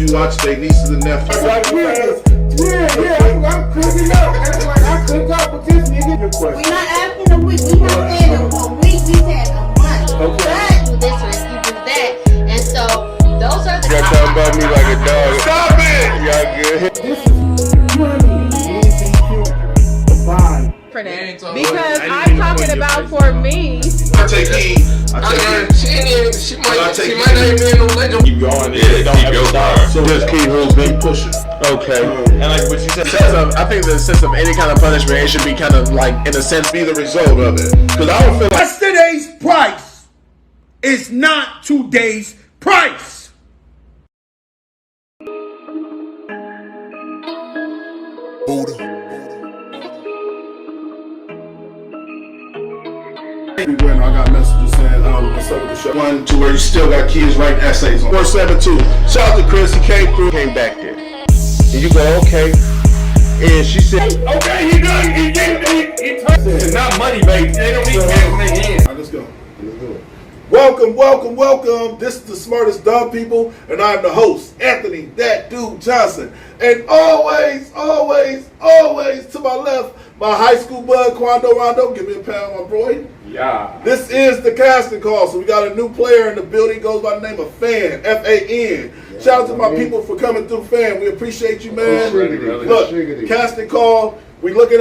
be watching their nieces and nephews. I'm cooking up. That's like I cook up with this nigga. We're not asking a week. We not saying a week. We said a month. Okay. You do this or you do that. And so those are the. Y'all talking about me like a dog. Stop it! Y'all good? This is money. Anything cute. Fine. For that. Because I'm talking about for me. I take heed. She might not even be in no legend. Keep going. Yeah, keep your bar. So just keep moving, pushing. Okay. And like what you said, I think the sense of any kind of punishment, it should be kind of like, in a sense, be the result of it. Because I don't feel like Yesterday's price is not today's price. I got messages saying, what's up with the show? One to where you still got kids writing essays on. 472. Shout out to Chris, he came through. came back there. And you go, okay. And she said, Okay, he done. He turns it. Not money, baby. They don't need cash in their hands. Let's go. Welcome. This is the Smartest Dumb People, and I'm the host, Anthony That Dude Johnson. And always to my left, my high school bud, Quando Rondo. Give me a pound, my boy. yeah. This is the casting call, so we got a new player in the building. Goes by the name of Fan, F-A-N. Shout out to my people for coming through, Fan. We appreciate you, man. Look, casting call. We looking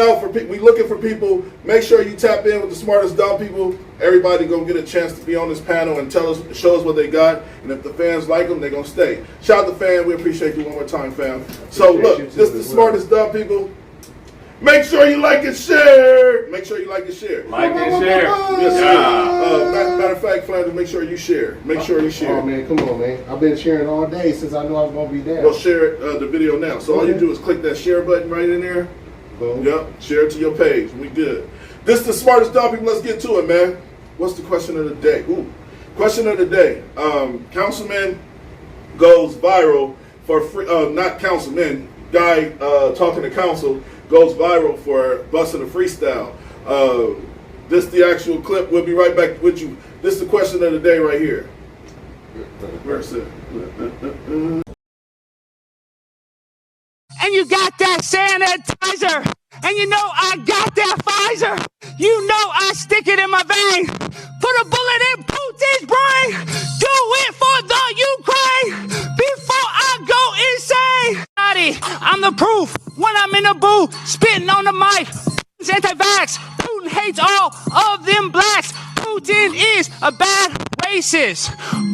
for people. Make sure you tap in with the Smartest Dumb People. Everybody gonna get a chance to be on this panel and show us what they got. And if the fans like them, they gonna stay. Shout out to Fan. We appreciate you one more time, fam. So look, this is the Smartest Dumb People. Make sure you like and share. Like and share. Yes, sir. Matter of fact, Flanders, make sure you share. Oh man, come on, man. I've been sharing all day since I knew I was gonna be there. Go share the video now. So all you do is click that share button right in there. Boom. Yep, share it to your page. We good. This is the Smartest Dumb People. Let's get to it, man. What's the question of the day? Question of the day. Councilman goes viral for free. Not councilman. Guy talking to council goes viral for busting a freestyle. This the actual clip. We'll be right back with you. This is the question of the day right here. Where's it? And you got that sanitizer, and you know I got that Pfizer. You know I stick it in my vein. Put a bullet in Putin's brain. Do it for the Ukraine before I go insane. I'm the proof when I'm in the booth, spitting on the mic. Putin's anti-vax. Putin hates all of them blacks. Putin is a bad racist.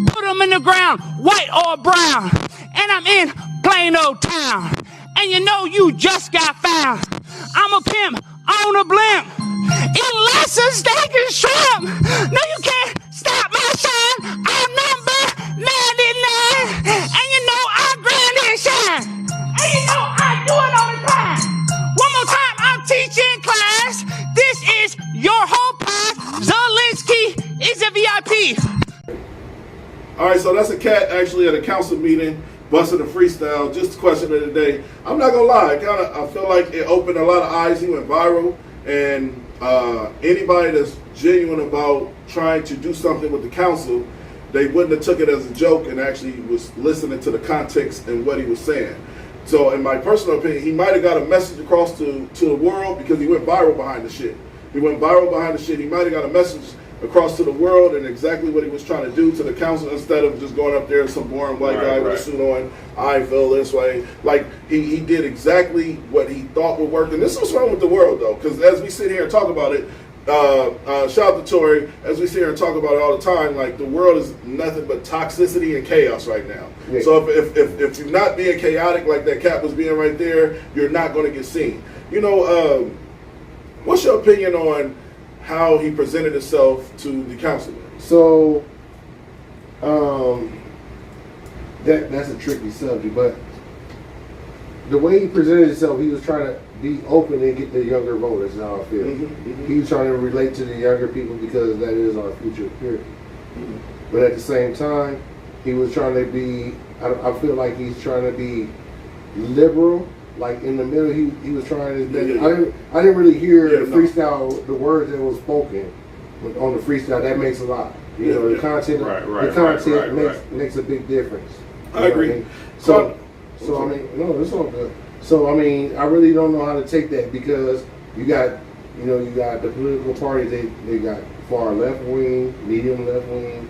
Put him in the ground, white or brown. And I'm in plain old town. And you know you just got found. I'm a pimp on a blimp. Eating lots of steak and shrimp. No, you can't stop my shine. I'm number 99. And you know I grind and shine. And you know I do it all the time. One more time, I'm teaching class. This is your whole pass. Zelensky is a VIP. All right, so that's a cat actually at a council meeting. Busting a freestyle, just the question of the day. I'm not gonna lie, I feel like it opened a lot of eyes. He went viral, and anybody that's genuine about trying to do something with the council, they wouldn't have took it as a joke and actually was listening to the context and what he was saying. So in my personal opinion, he might have got a message across to the world because he went viral behind the shit. He might have got a message across to the world and exactly what he was trying to do to the council instead of just going up there as some boring white guy with a suit on. I feel this way. Like he did exactly what he thought would work. And this is what's wrong with the world though, because as we sit here and talk about it, shout out to Tori, as we sit here and talk about it all the time, like the world is nothing but toxicity and chaos right now. Yeah. So if you're not being chaotic like that cat was being right there, you're not going to get seen. You know, what's your opinion on how he presented himself to the councilman? So, that's a tricky subject, but the way he presented himself, he was trying to be open and get the younger voters. Is how I feel. He was trying to relate to the younger people because that is our future, period. But at the same time, he was trying to be. I feel like he's trying to be liberal. Like in the middle, he was trying his best. I didn't really hear the freestyle, the words that was spoken on the freestyle. That makes a lot. You know, the content. The content makes a big difference. I agree. So I mean, no, it's all good. So I mean, I really don't know how to take that because you got the political parties. They got far left wing, medium left wing,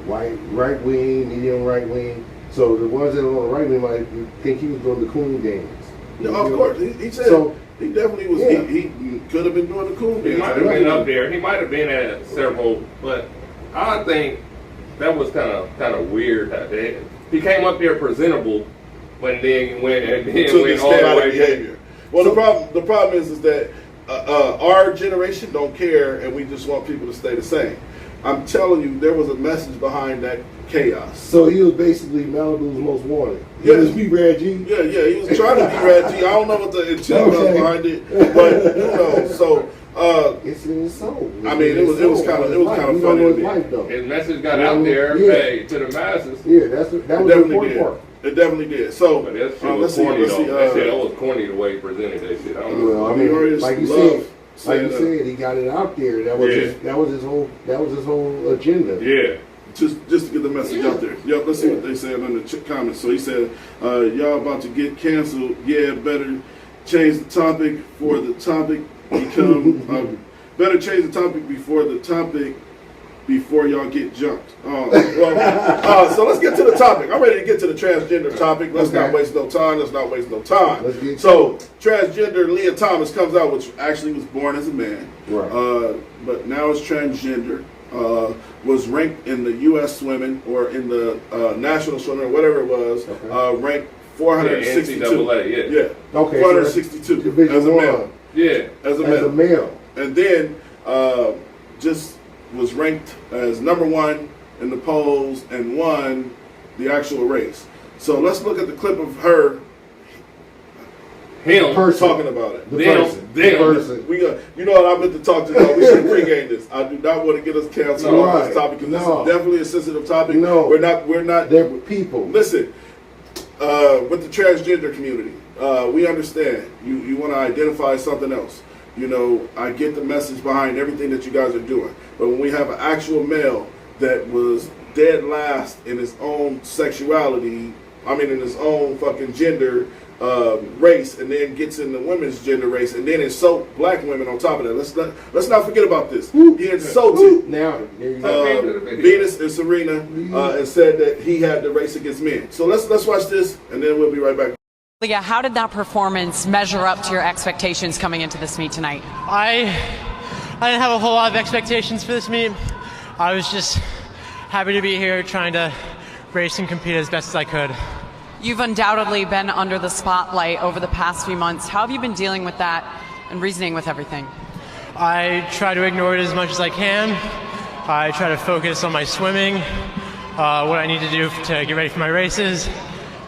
right wing, medium right wing. So the ones that are on the right wing might think he was doing the coon games. No, of course. He said so, he definitely was. Yeah. He could have been doing the coon games. He might have been up there. He might have been at several, but I think that was kind of weird. He came up there presentable, but then went all the way behavior. Well, the problem is that our generation don't care, and we just want people to stay the same. I'm telling you, there was a message behind that chaos. So he was basically Malibu's most wanted. He was be Brad G. Yeah, he was trying to be Brad G. I don't know what the intent was behind it, but so. It's in his soul. I mean, it was kind of funny to me. His message got out there, hey, to the masses. Yeah, that was the important part. It definitely did. So but that shit was corny though. That was corny the way he presented that shit. I don't know. Well, I mean, like you said, he got it out there. That was his whole agenda. Yeah. Just to get the message out there. Yep, let's see what they said in the comments. So he said, y'all about to get canceled. Yeah, better change the topic for the topic become better change the topic before y'all get jumped. So let's get to the topic. I'm ready to get to the transgender topic. Let's not waste no time. So transgender Leah Thomas comes out, which actually was born as a man, right? But now is transgender. Was ranked in the U.S. swimming or in the national swimming or whatever it was. Ranked 462. Yeah. Okay. 462 as a male. Yeah. As a male. And then just was ranked as number 1 in the polls and won the actual race. So let's look at the clip of her. Him talking about it. The person. We got. You know what I meant to talk to y'all. We should pregame this. I do not want to get us canceled off this topic because this is definitely a sensitive topic. No, we're not. They're people. Listen, with the transgender community, we understand. You want to identify something else. You know, I get the message behind everything that you guys are doing. But when we have an actual male that was dead last in his own sexuality, in his own fucking gender race, and then gets in the women's gender race, and then insult black women on top of that. Let's not forget about this. He insulted Venus and Serena and said that he had the race against men. So let's watch this, and then we'll be right back. Leah, how did that performance measure up to your expectations coming into this meet tonight? I didn't have a whole lot of expectations for this meet. I was just happy to be here trying to race and compete as best as I could. You've undoubtedly been under the spotlight over the past few months. How have you been dealing with that and reasoning with everything? I try to ignore it as much as I can. I try to focus on my swimming, what I need to do to get ready for my races,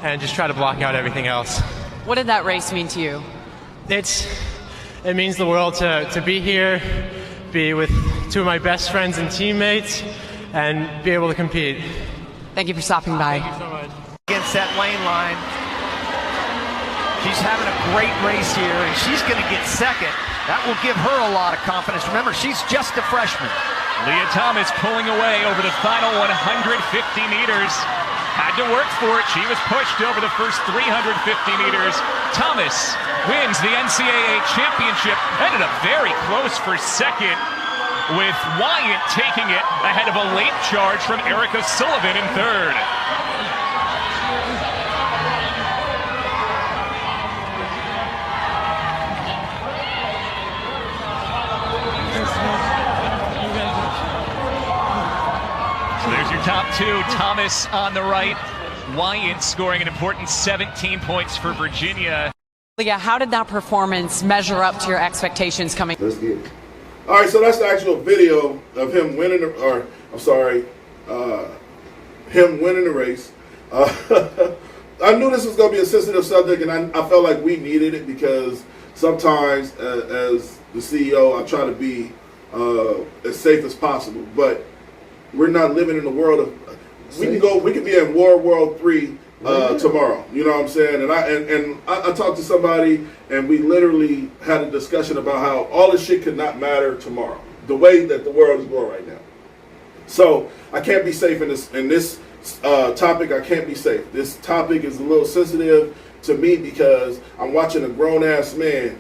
and just try to block out everything else. What did that race mean to you? It means the world to be here, be with 2 of my best friends and teammates, and be able to compete. Thank you for stopping by. Thank you so much. Against that lane line. She's having a great race here, and she's going to get second. That will give her a lot of confidence. Remember, she's just a freshman. Leah Thomas pulling away over the final 150 meters. Had to work for it. She was pushed over the first 350 meters. Thomas wins the NCAA championship. Ended up very close for second, with Wyatt taking it ahead of a late charge from Erica Sullivan in third. So there's your top 2. Thomas on the right. Wyatt scoring an important 17 points for Virginia. Leah, how did that performance measure up to your expectations coming? Let's get it. All right, so that's the actual video of him winning, him winning the race. I knew this was going to be a sensitive subject, and I felt like we needed it because sometimes, as the CEO, I try to be as safe as possible. But we're not living in the world of. We can be in World War III tomorrow. You know what I'm saying? And I talked to somebody, and we literally had a discussion about how all this shit could not matter tomorrow. The way that the world is going right now. So I can't be safe in this topic, I can't be safe. This topic is a little sensitive to me because I'm watching a grown-ass man,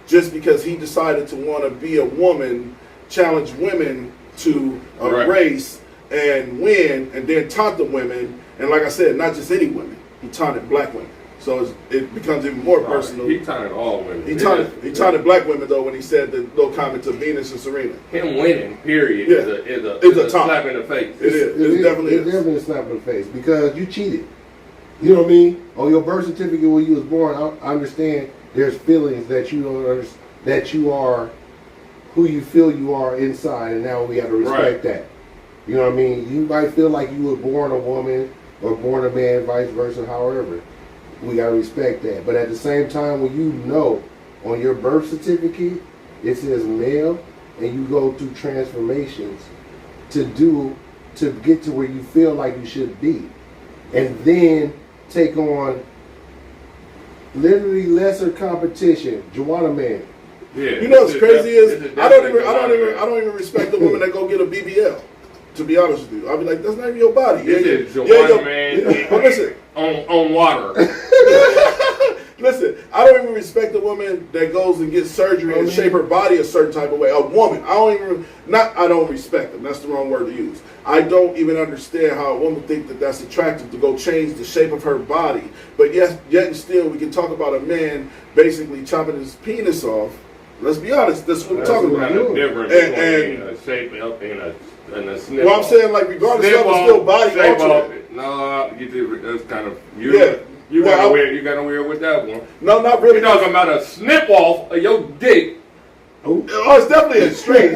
just because he decided to want to be a woman, challenge women to a race and win, and then taunt the women. And like I said, not just any women. He taunted black women. So it becomes even more personal. He taunted all women. He taunted black women, though, when he said the little comment to Venus and Serena. Him winning, period, is a slap in the face. It definitely is. It's definitely a slap in the face because you cheated. You know what I mean? On your birth certificate when you was born, I understand there's feelings that you don't understand, that you are who you feel you are inside, and now we got to respect that. You know what I mean? You might feel like you were born a woman or born a man, vice versa, however. We got to respect that. But at the same time, when you know on your birth certificate, it says male, and you go through transformations to get to where you feel like you should be. And then take on literally lesser competition. Joanna Man. Yeah. You know what's crazy is I don't even respect the women that go get a BBL. To be honest with you, I'll be like, that's not even your body. This is Joanna Man. Listen, on water. Listen, I don't even respect the woman that goes and gets surgery and shape her body a certain type of way. A woman, I don't respect them. That's the wrong word to use. I don't even understand how a woman think that that's attractive to go change the shape of her body. But yet and still, we can talk about a man basically chopping his penis off. Let's be honest, that's what we're talking about. Kind of different between a shape up and a snip. Well, I'm saying, like, regardless of it's still body altering. No, that's kind of you got a weird with that one. No, not really. You're talking about a snip off of your dick. Oh, it's definitely extreme.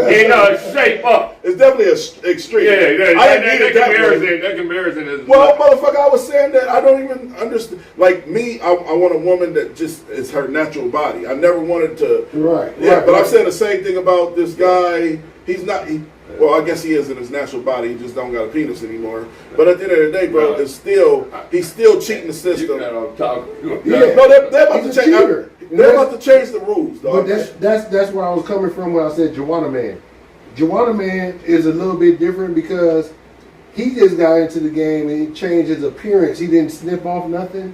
Shape up. It's definitely extreme. Yeah. That comparison is. Well, motherfucker, I was saying that I don't even understand. Like me, I want a woman that just is her natural body. I never wanted to. But I'm saying the same thing about this guy. He's not. Well, I guess he is in his natural body. He just don't got a penis anymore. But at the end of the day, bro, he's still cheating the system. They're about to change. They're about to change the rules, dog. But that's where I was coming from when I said Joanna Man. Joanna Man is a little bit different because he just got into the game and he changed his appearance. He didn't snip off nothing.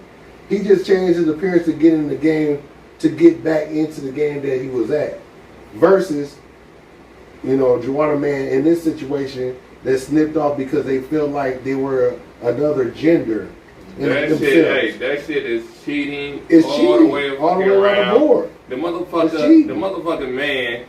He just changed his appearance to get in the game, to get back into the game that he was at. Versus, Joanna Man in this situation that snipped off because they feel like they were another gender. That shit is cheating. It's all cheating the way all the way around the board. The motherfucking man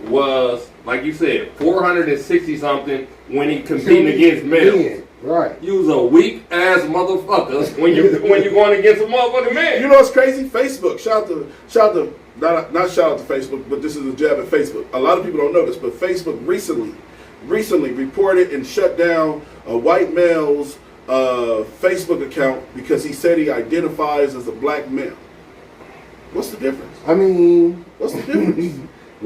was, like you said, 460 something when he competing against males. Right. You was a weak ass motherfucker when you going against a motherfucking man. You know what's crazy? Facebook. Shout out to not shout out to Facebook, but this is a jab at Facebook. A lot of people don't know this, but Facebook recently reported and shut down a white male's Facebook account because he said he identifies as a black male. What's the difference? I mean, what's the difference? I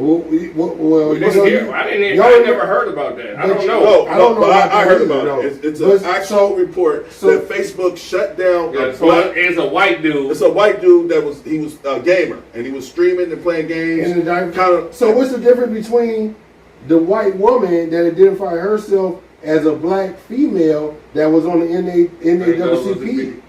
never heard about that. I don't know. I heard about it. It's an actual report that Facebook shut down. It's a white dude. It's a white dude he was a gamer and he was streaming and playing games. So what's the difference between the white woman that identified herself as a black female that was on the NAACP?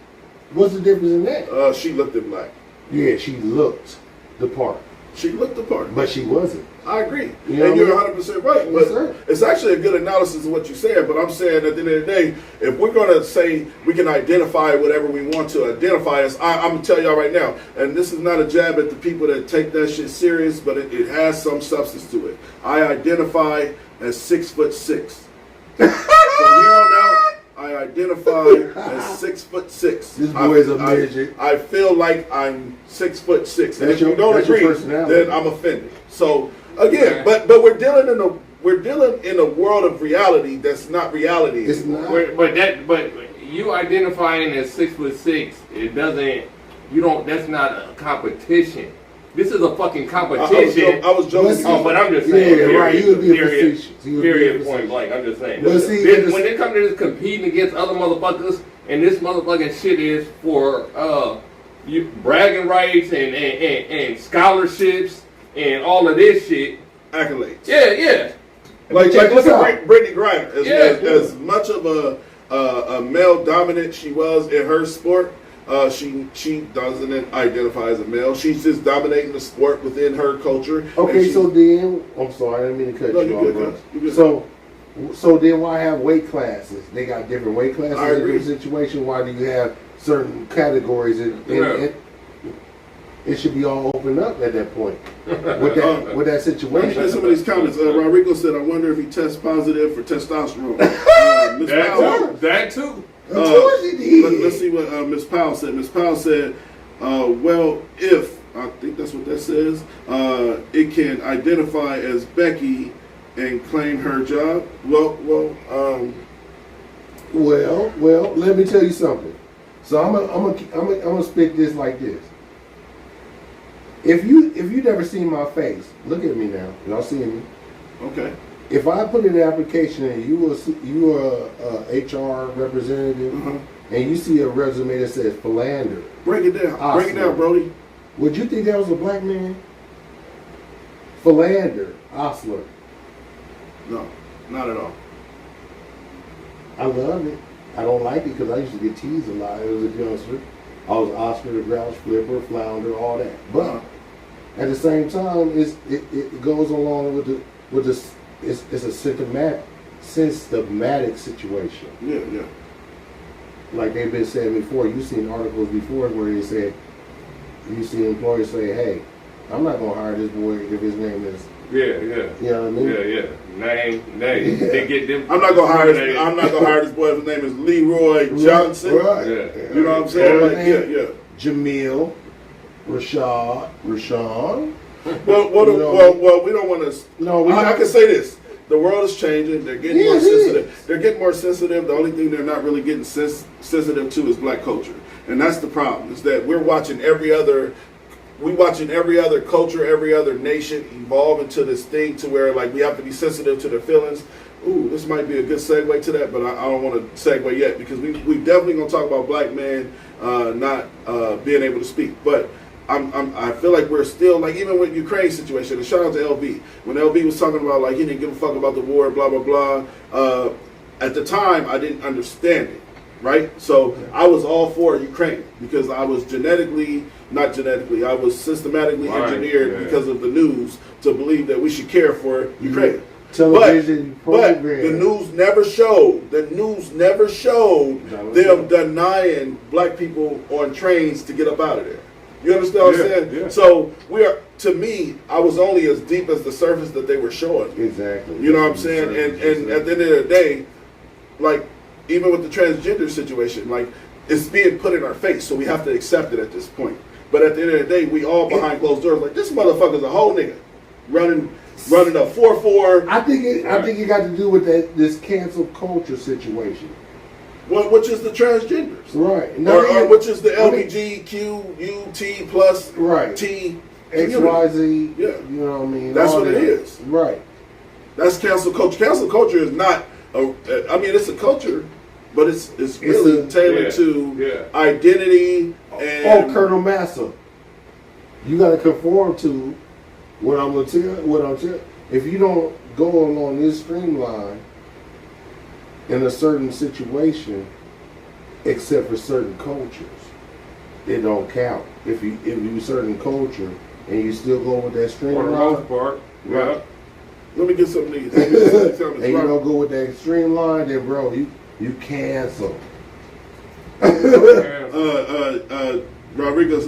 What's the difference in that? She looked at black. Yeah, she looked the part. She looked the part. But she wasn't. I agree. And you're 100% right. But it's actually a good analysis of what you're saying. But I'm saying at the end of the day, if we're going to say we can identify whatever we want to identify as, I'm going to tell y'all right now, and this is not a jab at the people that take that shit serious, but it has some substance to it. I identify as 6'6". From here on out, I identify as 6'6". This boy is a midget. I feel like I'm 6'6". And if you don't agree, then I'm offended. So again, but we're dealing in a world of reality that's not reality. It's not. But you identifying as 6'6", it doesn't. You don't. That's not a competition. This is a fucking competition. I was joking. But I'm just saying. Yeah, right. You would be facetious. Period. Point blank. I'm just saying. When they come to this competing against other motherfuckers, and this motherfucking shit is for you bragging rights and scholarships and all of this shit. Accolades. Yeah. Like check look this out. at Brittany Griner. As much of a male dominant she was in her sport, she doesn't identify as a male. She's just dominating the sport within her culture. Okay, so then I'm sorry, I didn't mean to cut you off. Good, you good. So then why have weight classes? They got different weight classes I in agree. every situation. Why do you have certain categories? It should be all opened up at that point with that situation. Let me get some of these comments. Rodrigo said, "I wonder if he tests positive for testosterone." That too. Of course he did. Let's see what Ms. Powell said. Ms. Powell said, "Well, if I think that's what that says, it can identify as Becky and claim her job." Well. Let me tell you something. So I'm gonna spit this like this. If you never seen my face, look at me now. Y'all seeing me? Okay. If I put in an application and you are a HR representative and you see a resume that says Philander, break it down. Osler, Break it down, Brody. Would you think that was a black man? Philander, Osler. No, not at all. I love it. I don't like it because I used to get teased a lot. It was a youngster. I was Oscar the Grouch, Flipper, Flounder, all that. But at the same time, it goes along with this. It's a systematic situation. Yeah. Like they've been saying before, you've seen articles before where they said, you see employers say, "Hey, I'm not gonna hire this boy if his name is." Yeah. You know what I mean? Yeah. Name. They get them. I'm not gonna hire this boy if his name is Leroy Johnson. Right. Yeah. You know what I'm saying? Yeah. Jamil, Rashawn. Well, we don't want to. No, I can say this: the world is changing. They're getting more sensitive. They're getting more sensitive. The only thing they're not really getting sensitive to is black culture, and that's the problem. Is that we're watching every other culture, every other nation evolve into this thing to where like we have to be sensitive to their feelings. Ooh, this might be a good segue to that, but I don't want to segue yet because we definitely gonna talk about black men not being able to speak, but. I feel like we're still like even with Ukraine situation. And shout out to LB when LB was talking about like he didn't give a fuck about the war, blah blah blah. At the time, I didn't understand it, right? So I was all for Ukraine because I was I was systematically engineered because of the news to believe that we should care for Ukraine. Television but the news never showed. Them denying black people on trains to get up out of there. You understand what I'm saying? Yeah. So to me, I was only as deep as the surface that they were showing. Exactly. You know what I'm saying? And at the end of the day, like even with the transgender situation, like it's being put in our face, so we have to accept it at this point. But at the end of the day, we all behind closed doors, like this motherfucker's a whole nigga running a 4-4. I think it got to do with this cancel culture situation. Which is the transgenders, right? Or which is the LGBTQ plus T XYZ. Yeah, you know what I mean. That's what it is, right? That's cancel culture. Cancel culture is not. It's a culture, but it's really tailored to identity and. Colonel Massa, you got to conform to what I'm gonna tell. If you don't go along this streamline. In a certain situation, except for certain cultures, it don't count. If you certain culture and you still go with that streamline, for the most part, right? Let me get some of these. And you don't go with that streamline, then bro, you cancel. Rodrigo,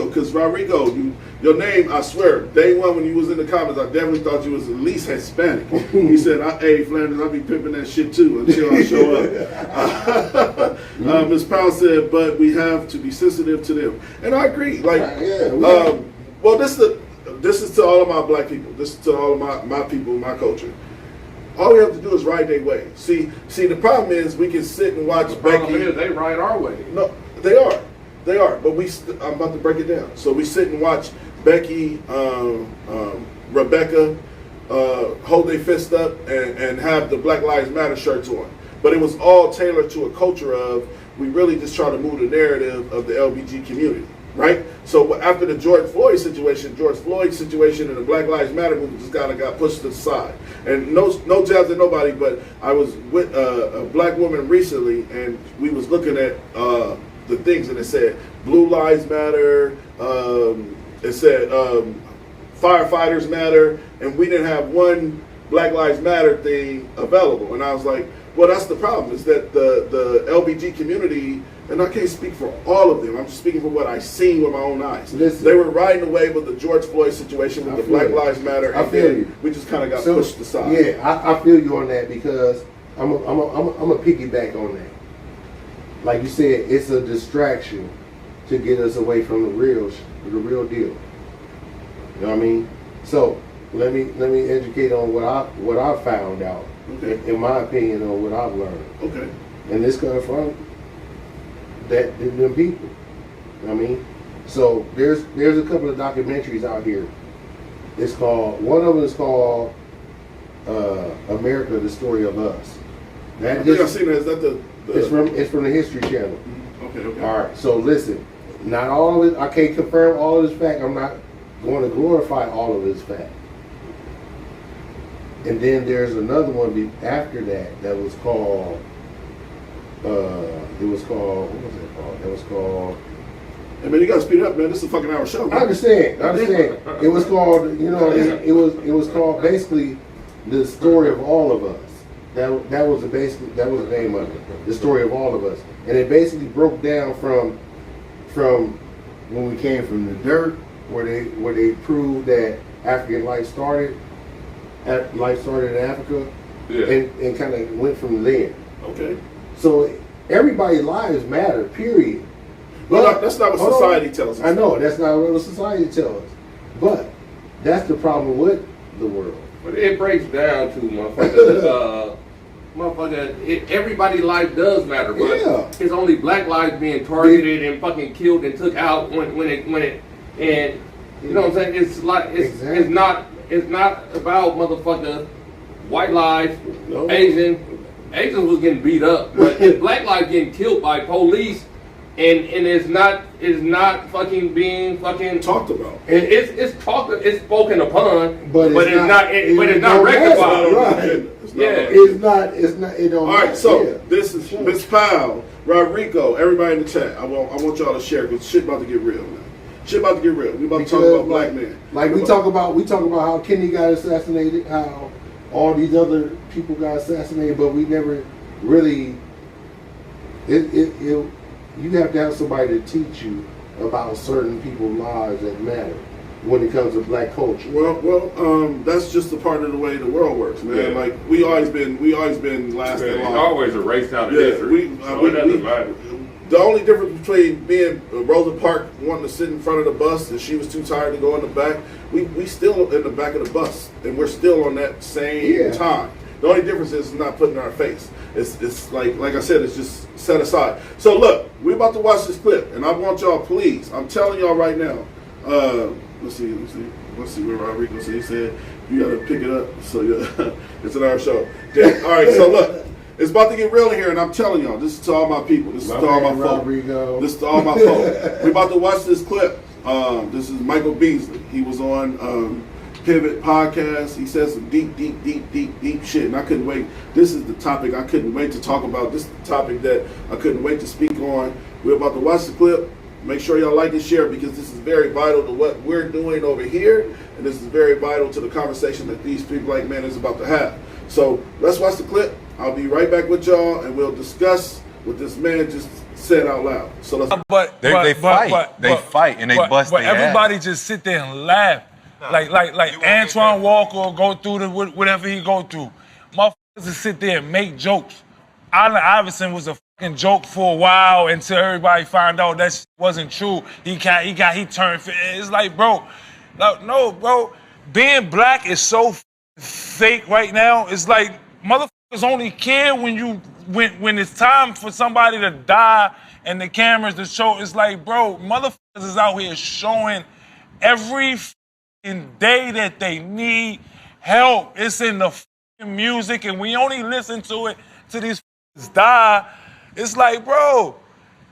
because Rodrigo, your name, I swear, day one when you was in the comments, I definitely thought you was at least Hispanic. He said, "Hey, Flanders, I'll be pimping that shit too until I show up." Ms. Powell said, "But we have to be sensitive to them," and I agree. Like, well, this is to all of my black people. This is to all of my people, my culture. All we have to do is ride their way. See, the problem is we can sit and watch Becky. They ride our way. No, they are. But I'm about to break it down. So we sit and watch Becky, Rebecca hold their fist up and have the Black Lives Matter shirts on. But it was all tailored to a culture of we really just try to move the narrative of the LBG community. right? So after the George Floyd situation and the Black Lives Matter movement just kind of got pushed to the side. And no jabs at nobody, but I was with a black woman recently, and we was looking at the things, and it said Blue Lives Matter, it said firefighters matter, and we didn't have one Black Lives Matter thing available. And I was like, well, that's the problem, is that the LBG community, and I can't speak for all of them, I'm just speaking for what I seen with my own eyes. Listen, they were riding the wave of the George Floyd situation with the Black Lives Matter, and I feel you. We just kind of got pushed aside. Yeah, I feel you on that, because I'm a piggyback on that. Like you said, it's a distraction to get us away from the real deal. You know what I mean? So let me educate on what I found out, in my opinion, on what I've learned. Okay. And this comes from them people. You know what I mean? So there's a couple of documentaries out here. One of them is called America: The Story of Us. I think I've seen that. Is that the It's from the History Channel. Okay. All right. So listen, not all of it. I can't confirm all of this fact. I'm not going to glorify all of this fact. And then there's another one after that was called. What was it called? It was called. Hey man, you gotta speed it up, man. This is a fucking hour show. Man. I understand. It was called. You know, it was called basically The Story of All of Us. That was the name of it. The Story of All of Us, and it basically broke down from when we came from the dirt, where they proved that African life started in Africa, and kind of went from there. Okay. So everybody's lives matter, period. But that's not what society tells us. I know, that's not what society tells us. But that's the problem with the world. But it breaks down to everybody's life does matter, but it's only black lives being targeted and fucking killed and took out when it and you know what I'm saying? It's like it's not about motherfucker white lives, Asians was getting beat up, but it's black lives getting killed by police, and it's not fucking being fucking talked about. It's spoken upon, but it's not rectified. Right. It's not. It don't. All right. So yeah. This is Miss Powell, Rodrigo, everybody in the chat. I want y'all to share, because shit about to get real, man. Shit about to get real. We about to talk about black men. Like we talk about how Kennedy got assassinated, how all these other people got assassinated, but we never really. You have to have somebody to teach you about certain people's lives that matter when it comes to black culture. Well, that's just a part of the way the world works, man. Yeah. Like we always been last in line. Always erased out of history. It doesn't matter. The only difference between me and Rosa Parks wanting to sit in front of the bus and she was too tired to go in the back, we still in the back of the bus, and we're still on that same time. The only difference is it's not put in our face. It's like I said, it's just set aside. So look, we're about to watch this clip, and I want y'all, please, I'm telling y'all right now. Let's see where Rodrigo said. He said you got to pick it up. So yeah, it's an hour show. Okay. All right. So look. It's about to get real in here, and I'm telling y'all, this is to all my people. This is to all my folk. This is to all my folk. We're about to watch this clip. This is Michael Beasley. He was on Pivot Podcast. He said some deep shit, and I couldn't wait. This is the topic I couldn't wait to talk about. This is the topic that I couldn't wait to speak on. We're about to watch the clip. Make sure y'all like and share, because this is very vital to what we're doing over here, and this is very vital to the conversation that these three black men is about to have. So let's watch the clip. I'll be right back with y'all, and we'll discuss what this man just said out loud. So let's. They fight and they bust their ass. But everybody just sit there and laugh, like Antoine Walker go through whatever he go through. Motherfuckers just sit there and make jokes. Allen Iverson was a fucking joke for a while until everybody found out that shit wasn't true. He turned. It's like, bro, no, bro. Being black is so fake right now. It's like motherfuckers only care when it's time for somebody to die and the cameras to show. It's like, bro, motherfuckers is out here showing every fucking day that they need help. It's in the fucking music, and we only listen to it till these fuckers die. It's like, bro,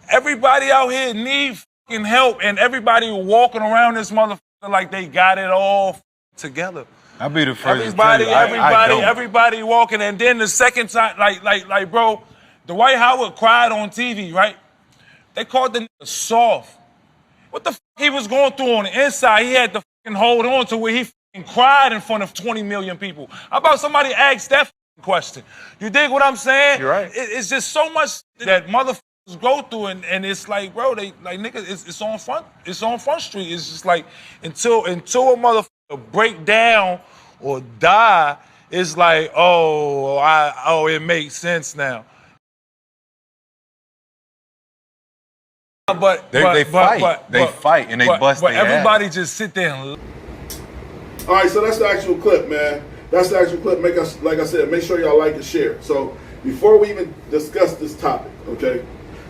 everybody out here need fucking help, and everybody walking around this motherfucker like they got it all together. I'll be the first to tell you, Everybody walking, and then the second time, like, bro, Dwight Howard cried on TV, right? They called the nigga soft. What the fuck he was going through on the inside? He had to fucking hold on to where he fucking cried in front of 20 million people. How about somebody ask that fucking question? You dig what I'm saying? You're right. It's just so much that motherfuckers go through, and it's like, bro, they like niggas. It's on Front Street. It's just like until a motherfucker break down or die, it's like, it makes sense now. But they fight and they bust their ass. Everybody just sit there and. All right, so that's the actual clip, man. That's the actual clip. Like I said, make sure y'all like and share. So before we even discuss this topic, okay?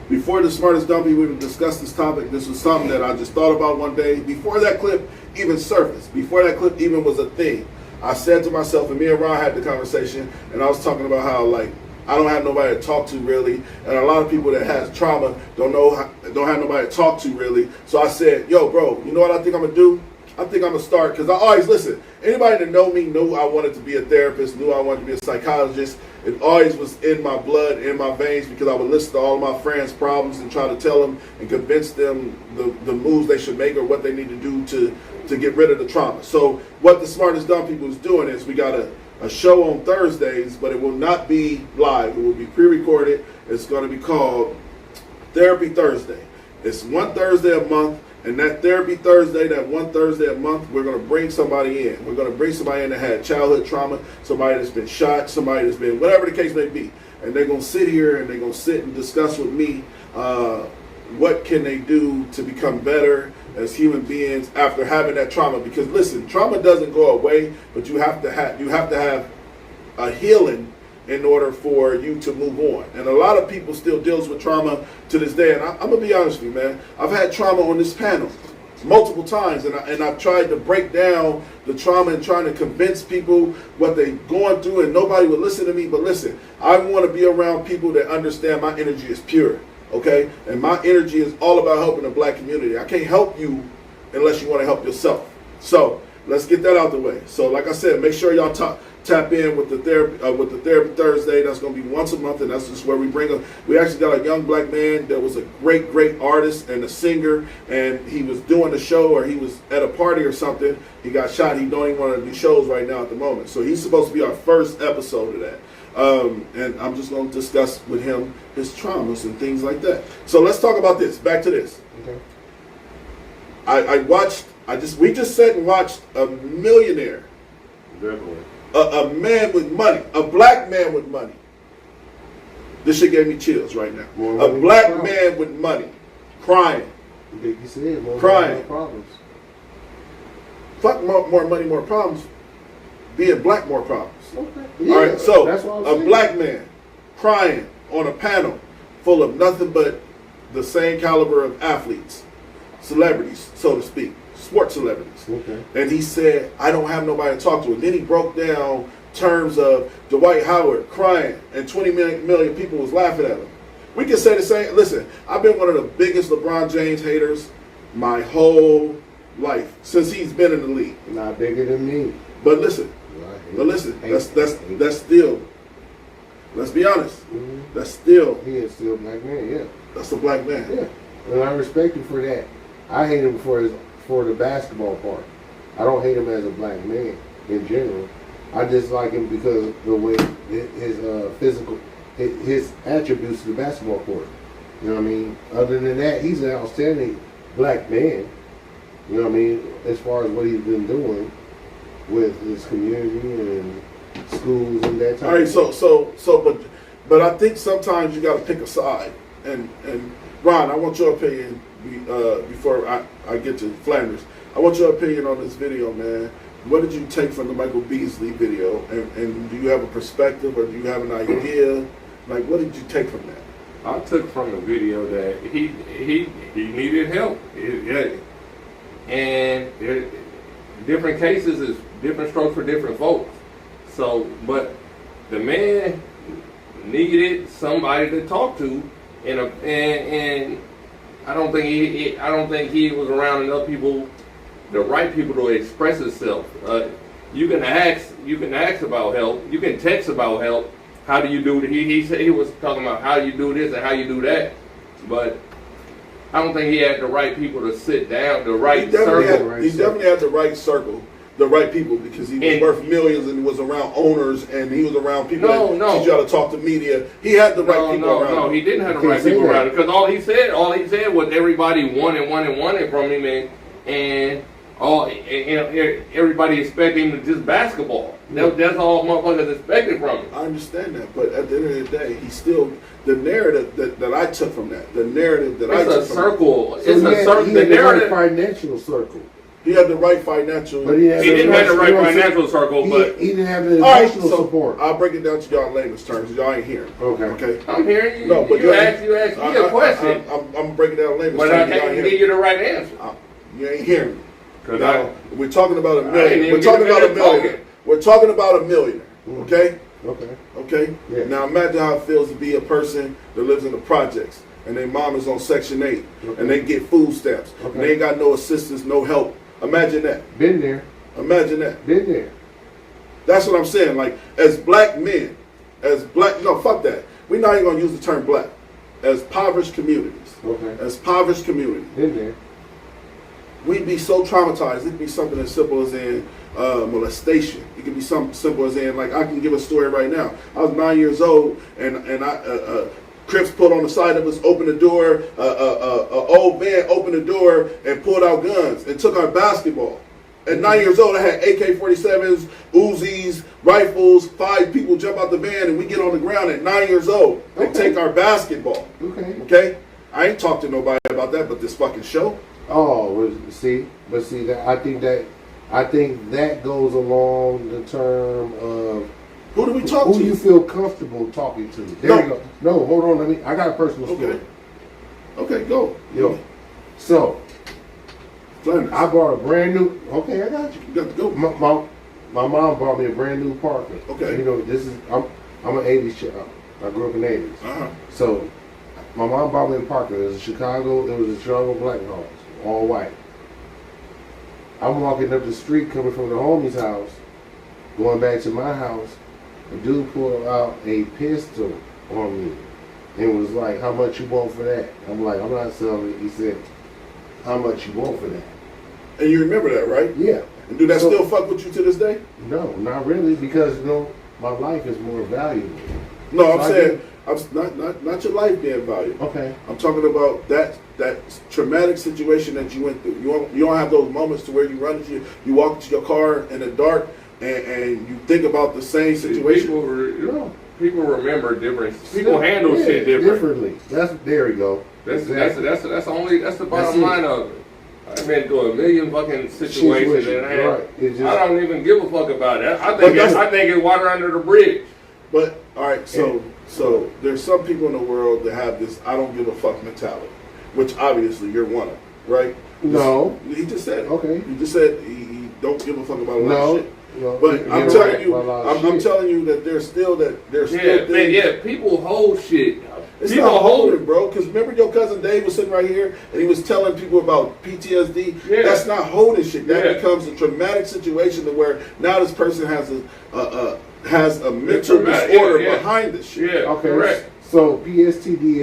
Before the smartest dummy, we even discussed this topic. This was something that I just thought about one day. Before that clip even surfaced, before that clip even was a thing, I said to myself, and me and Ron had the conversation, and I was talking about how, like, I don't have nobody to talk to really, and a lot of people that has trauma don't have nobody to talk to really. So I said, yo, bro, you know what I think I'm gonna do? I think I'm gonna start, because I always listen. Anybody that know me knew I wanted to be a therapist, knew I wanted to be a psychologist. It always was in my blood, in my veins, because I would listen to all of my friends' problems and try to tell them and convince them the moves they should make or what they need to do to get rid of the trauma. So what the Smartest Dumb People is doing is we got a show on Thursdays, but it will not be live. It will be pre-recorded. It's going to be called Therapy Thursday. It's one Thursday a month, and that Therapy Thursday, that one Thursday a month, we're going to bring somebody in. We're going to bring somebody in that had childhood trauma, somebody that's been shot, somebody that's been, whatever the case may be. And they're going to sit here and they're going to sit and discuss with me what can they do to become better as human beings after having that trauma. Because listen, trauma doesn't go away, but you have to have a healing in order for you to move on. And a lot of people still deals with trauma to this day. And I'm gonna be honest with you, man. I've had trauma on this panel multiple times, and I've tried to break down the trauma and trying to convince people what they're going through, and nobody would listen to me. But listen, I want to be around people that understand my energy is pure. Okay, and my energy is all about helping the black community. I can't help you unless you want to help yourself. So let's get that out the way. So like I said, make sure y'all tap in with the therapy Thursday. That's going to be once a month, and that's just where we bring them. We actually got a young black man that was a great artist and a singer, and he was doing a show, or he was at a party or something. He got shot. He don't even want to do shows right now at the moment. So he's supposed to be our first episode of that. And I'm just going to discuss with him his traumas and things like that. So let's talk about this. Back to this. Okay. We just sat and watched a millionaire. Definitely. A man with money. A black man with money. This shit gave me chills right now. A black man with money. Crying. Crying. Problems. Fuck more money, more problems. Being black, more problems. Okay. Yeah, all right, so a black man crying on a panel full of nothing but the same caliber of athletes, celebrities, so to speak, sports celebrities. Okay. And he said, I don't have nobody to talk to. And then he broke down terms of Dwight Howard crying, and 20 million people was laughing at him. We can say the same. Listen, I've been one of the biggest LeBron James haters my whole life, since he's been in the league. Not bigger than me. But listen, that's still, let's be honest, that's still. He is still a black man, yeah. That's a black man. Yeah, and I respect him for that. I hate him for the basketball part. I don't hate him as a black man in general. I just like him because of the way his physical, his attributes to the basketball court. You know what I mean? Other than that, he's an outstanding black man. You know what I mean? As far as what he's been doing with his community and schools and that type. All right, but I think sometimes you got to pick a side. And Ron, I want your opinion before I get to Flanders. I want your opinion on this video, man. What did you take from the Michael Beasley video? And do you have a perspective, or do you have an idea? Like, what did you take from that? I took from the video that he needed help. And different cases is different strokes for different folks. So, but the man needed somebody to talk to, and I don't think he was around enough people, the right people, to express himself. You can ask about help. You can text about help. How do you do it? He said he was talking about how you do this and how you do that, but I don't think he had the right people to sit down, the right circle. He definitely had the right circle, the right people, because he was worth millions and he was around owners and he was around people that teach you how to talk to media. He had the right people around him. No, he didn't have the right people around him, because all he said was everybody wanted from him, and everybody expected him to just basketball. That's all motherfuckers expected from him. I understand that, but at the end of the day, he still, the narrative that I took from that, the narrative that I took from it's a circle. He had the right financial circle. He had the right financial. But he didn't have the right financial circle, but he didn't have the emotional support. I'll break it down to y'all in layman's terms. Y'all ain't hearing. Okay. I'm hearing you. No, but you asked me a question. I'm breaking down in layman's terms. But I can't give you the right answer. You ain't hearing me. Now, we're talking about a million. We're talking about a millionaire. We're talking about a millionaire. Okay? Okay? Yeah. Now imagine how it feels to be a person that lives in the projects and their mom is on Section 8 and they get food stamps and they ain't got no assistance, no help. Imagine that. Been there. Imagine that. Been there. That's what I'm saying. Like, as black men, no, fuck that. We're not even going to use the term black. As impoverished communities. As impoverished communities. Been there. We'd be so traumatized. It'd be something as simple as in molestation. It could be something simple as in, like, I can give a story right now. I was 9 years old, and Crips pulled on the side of us, opened the door. An old man opened the door and pulled out guns and took our basketball. At 9 years old, I had AK-47s, Uzis, rifles. 5 people jump out the van, and we get on the ground at 9 years old. They take our basketball. Okay? I ain't talked to nobody about that but this fucking show. Oh, well, see, that I think that goes along the term of who do we talk to? Who you feel comfortable talking to? There you go. No, hold on. I got a personal story. Okay, go. Yo, so I bought a brand new. Okay, I got you. You got to go. My mom bought me a brand new Parker. Okay. You know, I'm an '80s child. I grew up in the '80s. So my mom bought me a Parker. It was a Chicago Blackhawks, all white. I'm walking up the street coming from the homie's house, going back to my house. A dude pulled out a pistol on me and was like, "How much you want for that?" I'm like, "I'm not selling it." He said, "How much you want for that?" And you remember that, right? Yeah. And do that still fuck with you to this day? No, not really, because my life is more valuable. No, I'm saying not your life being valuable. Okay. I'm talking about that traumatic situation that you went through. You don't have those moments to where you walk into your car in the dark and you think about the same situation. People remember different. People handle shit differently. There we go. That's the bottom line of it. I've been through a million fucking situations and I don't even give a fuck about it. I think it's water under the bridge. But all right, so there's some people in the world that have this "I don't give a fuck" mentality, which obviously you're one of, right? No, he just said it. Okay, he just said he don't give a fuck about a lot of shit. No, but I'm telling you that there's still things. Yeah, people hold shit. It's not holding, bro. Because remember your cousin Dave was sitting right here and he was telling people about PTSD. Yeah. That's not holding shit. That becomes a traumatic situation to where now this person has a mental disorder behind this shit. Yeah, okay. Correct. So PTSD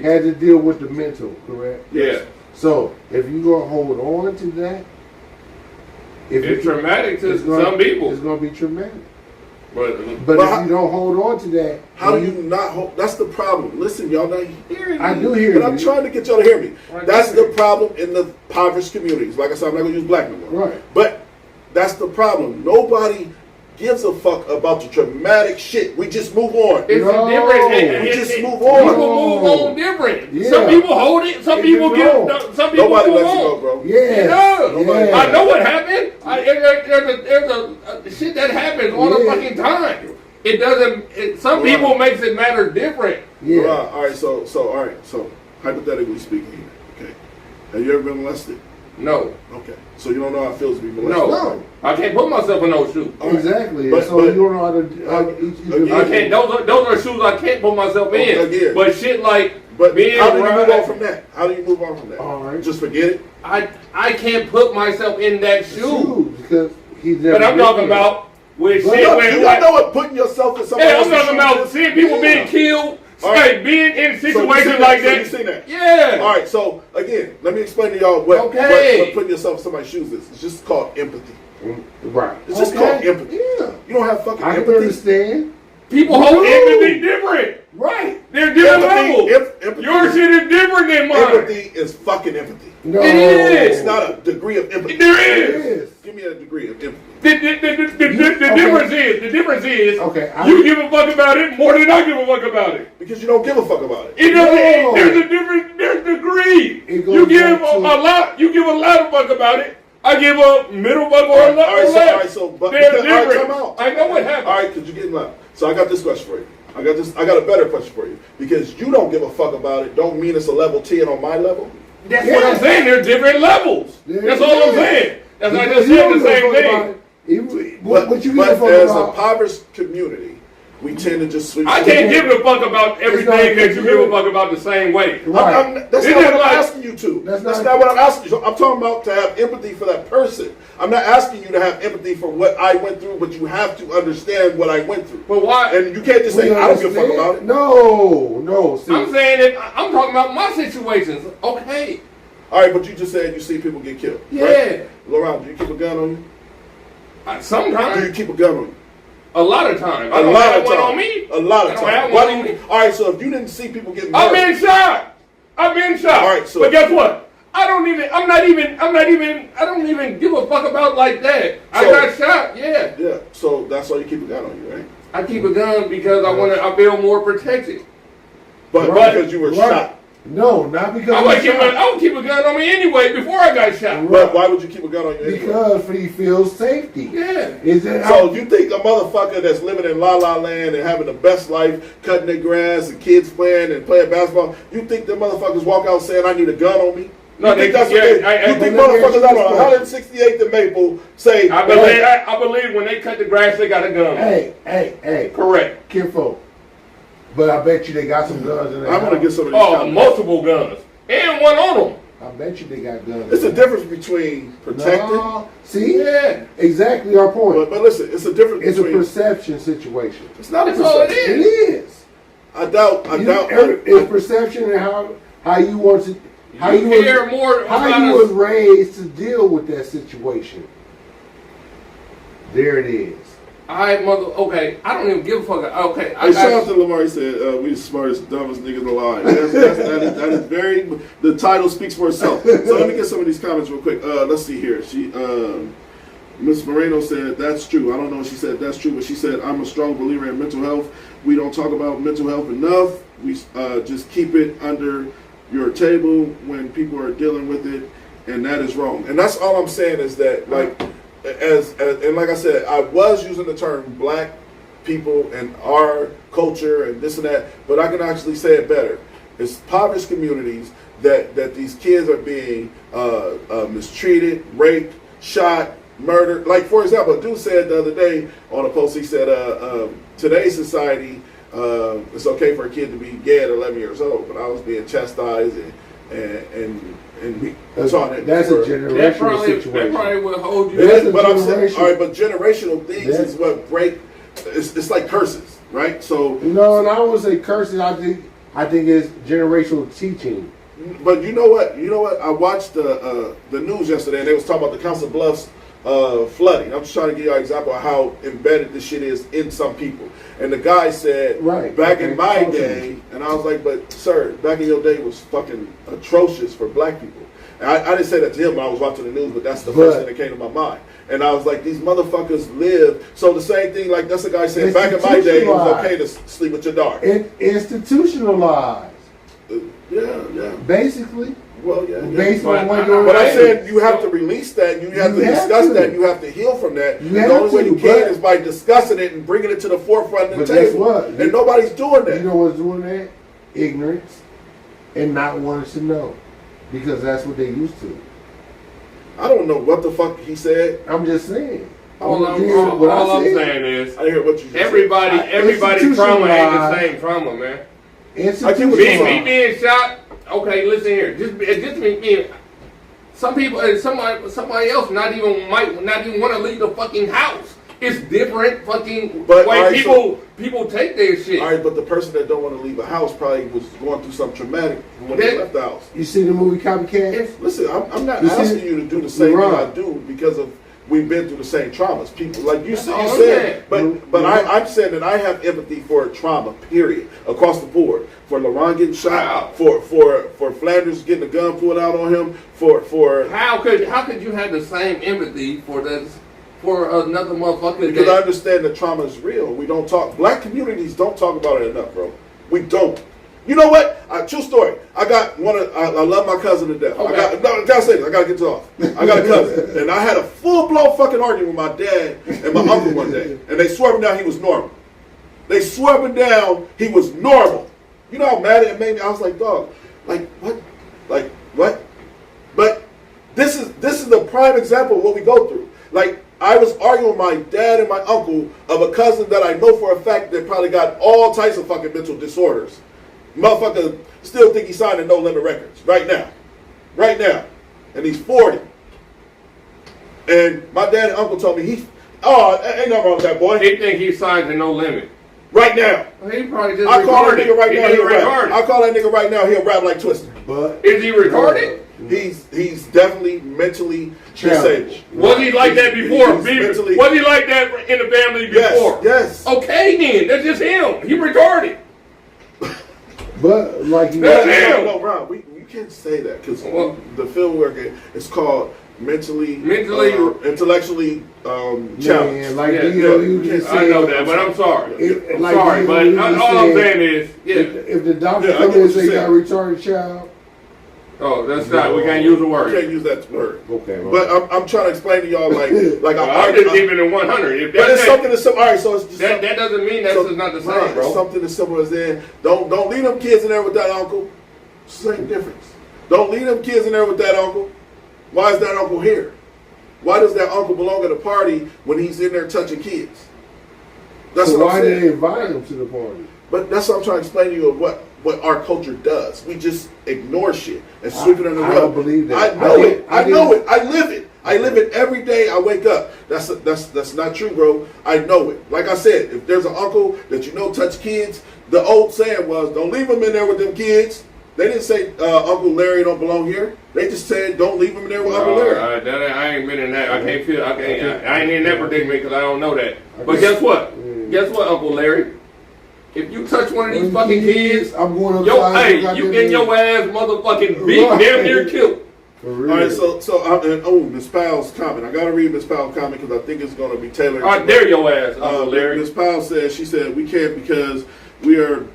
has to deal with the mental, correct? Yeah. So if you're gonna hold on to that, it's traumatic to some people. It's gonna be traumatic. But if you don't hold on to that, how do you not hold? That's the problem. Listen, y'all not hearing me. I do hear you. But I'm trying to get y'all to hear me. That's the problem in the impoverished communities. Like I said, I'm not gonna use black no more. Right. But that's the problem. Nobody gives a fuck about the traumatic shit. We just move on. It's different. We just move on. People move on different. Yeah. Some people hold it. Some people give. Some people Nobody move lets on. you go, bro. Yeah. I know what happened. There's a shit that happens all the fucking time. It doesn't. Some people makes it matter different. Yeah. All right. So hypothetically speaking, okay. Have you ever been molested? No. Okay. So you don't know how it feels to be molested? No. I can't put myself in those shoes. Exactly. But you don't know how to. I can't. Those are shoes I can't put myself in. Again. But shit like But being how do you move right. on from that? How do you move on from that? All right. Just forget it? I can't put myself in that shoe. Because he's never But I'm been talking there. about with Well, shit no, where you don't know what putting yourself in somebody else's I'm talking shoes about is. seeing people being killed, like being in situations like that. So you seen that? Yeah. All right. So again, let me explain to y'all what putting yourself in somebody's shoes is. It's just called empathy. Right. It's just called empathy. Yeah. You don't have fucking I can empathy. understand. People hold empathy different. Right. They're different Empathy- levels. empathy- Your shit is different than mine. Empathy is fucking empathy. No. It is. It's not a degree of empathy. There It is. is. Give me a degree of empathy. The difference is Okay, you give a fuck about it more than I give a fuck about it. Because you don't give a fuck about it. It doesn't. No. There's a difference. There's degree. It goes You give back to- a lot. You give a lot of fuck about it. I give a middle fuck or a lot or less. But They're because- all right, different. time out. I know what happened. All right, because you're getting loud. So I got this question for you. I got a better question for you. Because you don't give a fuck about it, don't mean it's a level 10 on my level. That's what I'm saying. There's different levels. That's all I'm saying. That's I just said the same thing. What you But give a fuck as about? a impoverished community, we tend to just sweep. I can't give a fuck about everything that you give a fuck about the same way. Right. That's It not is what I'm like- asking you to. That's That's not- not what I'm asking you. So I'm talking about to have empathy for that person. I'm not asking you to have empathy for what I went through, but you have to understand what I went through. But why? And you can't just say, We I don't give a fuck understand. about it. No. See, I'm saying that I'm talking about my situations. Okay. All right, but you just said you see people get killed. Yeah. Right? Laurent, do you keep a gun on you? Do you Sometimes. keep a gun on you? A lot of times. I A don't lot have of one times. on me. A lot of I don't have times. one Why on do you? me. All right, so if you didn't see people get I've murdered, been shot. I've been shot. All right, so- but guess what? I don't even give a fuck about like that. I So- got shot, yeah. yeah. So that's why you keep a gun on you, right? I keep a gun because I feel more protected. But Right. because you were Right. shot. No, not because I you're would keep a gun on me anyway before I got shot. But why would you keep a gun on you? Anyway? Because he feels safety. Yeah. Is it? So you think a motherfucker that's living in La La Land and having the best life, cutting their grass and kids playing and playing basketball, you think the motherfuckers walk out saying, I need a gun on me? No, You think they- that's yeah, what they, I- you think let me motherfuckers ask you out this on question. 168th and Maple say, I believe when they cut the grass, they got a gun. Hey. Correct. Kinfolk. But I bet you they got some guns in there. I'm going to get some of these Oh, comments. multiple guns. And one on them. I bet you they got guns. It's a difference between protecting. No. See? Yeah. Exactly our point. But listen, it's a difference It's a between. perception situation. It's not a That's all it perception. It is. I doubt. It's perception and how you want to. How You you care more how about you us- was raised to deal with that situation. There it is. Okay, I don't even give a fuck. Okay, I Hey, shout out got to Lamar. He said, we the smartest, dumbest niggas alive. That is very, the title speaks for itself. So let me get some of these comments real quick. Let's see here. Miss Moreno said, that's true. I don't know if she said that's true, but she said, I'm a strong believer in mental health. We don't talk about mental health enough. We just keep it under your table when people are dealing with it, and that is wrong. And that's all I'm saying is that, like, and like I said, I was using the term black people and our culture and this and that, but I can actually say it better. It's impoverished communities that these kids are being mistreated, raped, shot, murdered. Like, for example, a dude said the other day on a post, he said, today's society, it's okay for a kid to be gay at 11 years old, but I was being chastised and That's a generational situation. That probably will hold you. But I'm saying, all right, but generational things is what break. It's like curses, right? So no, and I would say curses. I think it's generational teaching. But you know what? I watched the news yesterday, and they was talking about the Council Bluffs flooding. I'm just trying to give you an example of how embedded this shit is in some people. And the guy said, back in my day, and I was like, but sir, back in your day was fucking atrocious for black people. And I didn't say that to him when I was watching the news, but that's the first thing that came to my mind. And I was like, these motherfuckers live. So the same thing, like that's a guy saying, back in my day, it was okay to sleep with your daughter. Institutionalized. Yeah. Basically. Well, yeah. Based on what But I'm saying you have to release that. You have to discuss that. You have to heal from that. The only way you can is by discussing it and bringing it to the forefront of the table. Guess what? And nobody's doing that. You know what's doing that? Ignorance and not wanting to know. Because that's what they used to. I don't know what the fuck he said. I'm just saying. All I'm saying is I hear what you just everybody trauma ain't the same trauma, man. Me being shot. Okay, listen here. Just me. Some people, somebody else, might not even want to leave the fucking house. It's different fucking way people take their shit. All right, but the person that don't want to leave a house probably was going through something traumatic when they left the house. You see the movie Copycat? Listen, I'm not asking you to do the same thing I do because of we've been through the same traumas. People like you said, but I'm saying that I have empathy for trauma. Period, across the board. For LeBron getting shot, for Flanders getting a gun pulled out on him, for how could you have the same empathy for this? For another motherfucker. Because I understand that trauma is real. We don't talk. Black communities don't talk about it enough, bro. We don't. You know what? True story. I got I love my cousin to death. Okay. I gotta say this. I gotta get this off. I got a cousin, and I had a full blown fucking argument with my dad and my uncle one day, and they swore me down he was normal. They swore me down he was normal. You know how mad it made me? I was like, dog, like what? Like what? But this is the prime example of what we go through. Like, I was arguing with my dad and my uncle of a cousin that I know for a fact that probably got all types of fucking mental disorders. Motherfucker still think he's signing No Limit Records right now. Right now. And he's 40. And my dad and uncle told me ain't nothing wrong with that boy. He think he signed to No Limit. Right now. He probably just I call that recorded. nigga right now, he'll Recorded. rap. I call that nigga right now, he'll rap like Twister. But is he retarded? He's definitely mentally disabled. Was he like that before? Was he like that in the family before? Yes. Okay then, that's just him. He retarded. But like you no, Ron, you can't say that because the film work it's called intellectually challenged. You just I know that, but I'm sorry. I'm sorry, but all I'm saying is, if the doctor comes in and say you got a retarded child. Oh, that's not. We can't use the word. We can't use that word. Okay, but I'm trying to explain to y'all like I just keep it in 100. But it's something as simple. All right, so it's just that doesn't mean that's not the same, bro. It's something as simple as then don't leave them kids in there with that uncle. Same difference. Don't leave them kids in there with that uncle. Why is that uncle here? Why does that uncle belong at a party when he's in there touching kids? That's so what why I'm saying. did they invite him to the party? But that's what I'm trying to explain to you of what our culture does. We just ignore shit and sweep it under the rug. I don't believe that. I know it. I know it. I live it. I live it every day I wake up. That's not true, bro. I know it. Like I said, if there's an uncle that you know touch kids, the old saying was, don't leave them in there with them kids. They didn't say Uncle Larry don't belong here. They just said don't leave him in there with Uncle Larry. I ain't been in that. I can't feel. I ain't in that predicament because I don't know that. But guess what? Guess what, Uncle Larry? If you touch one of these fucking kids, I'm going you getting your ass motherfucking beat, damn near killed. All right, so Miss Powell's comment. I gotta read Miss Powell's comment because I think it's gonna be tailored. I dare your ass, Uncle Larry. Miss Powell she said we can't because we are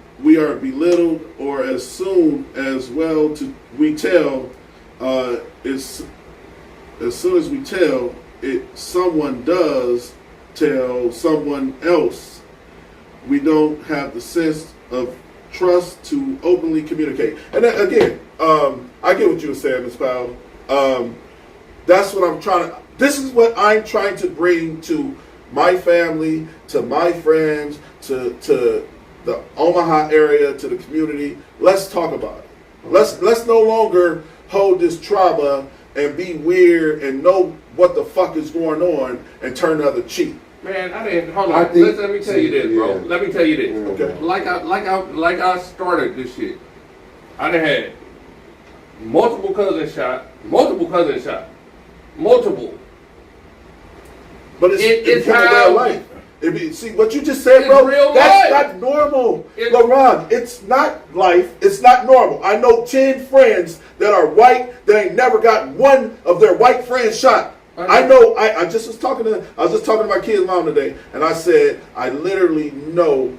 belittled, or as soon as we tell, as soon as we tell it, someone does tell someone else. We don't have the sense of trust to openly communicate. And then, again, I get what you were saying, Ms. Powell. That's what I'm trying to. This is what I'm trying to bring to my family, to my friends, to the Omaha area, to the community. Let's talk about it. Let's no longer hold this trauma and be weird and know what the fuck is going on and turn the other cheek. Man, I didn't. Hold on. Let me tell you this, bro. Let me tell you this. Okay. Like I started this shit. I done had multiple cousins shot. Multiple. But it's how life. See what you just said, bro. That's not normal, LeBron. It's not life. It's not normal. I know 10 friends that are white that ain't never got one of their white friends shot. I know. I was just talking to my kid's mom today, and I said I literally know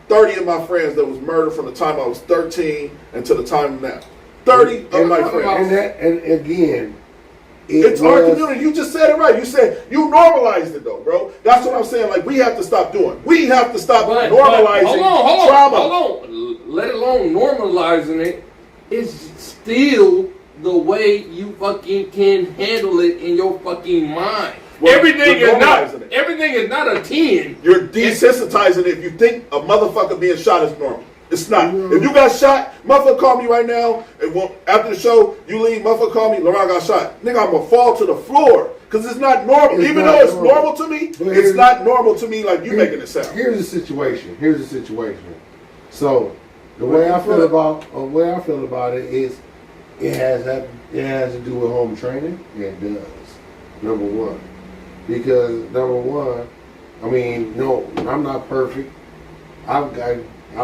30 of my friends that was murdered from the time I was 13 until the time now. 30 of my friends. And again, it's our community. You just said it right. You said you normalized it though, bro. That's what I'm saying. Like we have to stop doing. We have to stop normalizing trauma. Hold on. Let alone normalizing it, it's still the way you fucking can handle it in your fucking mind. Well, everything is not a 10. You're desensitizing it if you think a motherfucker being shot is normal. It's not. If you got shot, motherfucker call me right now, and after the show, you leave, motherfucker call me, LeBron got shot. Nigga, I'm gonna fall to the floor. Because it's not normal. Even though it's normal to me, it's not normal to me like you making it sound. Here's the situation. So the way I feel about it is it has to do with home training. It does. Number one. Because number one, I mean, no, I'm not perfect. I've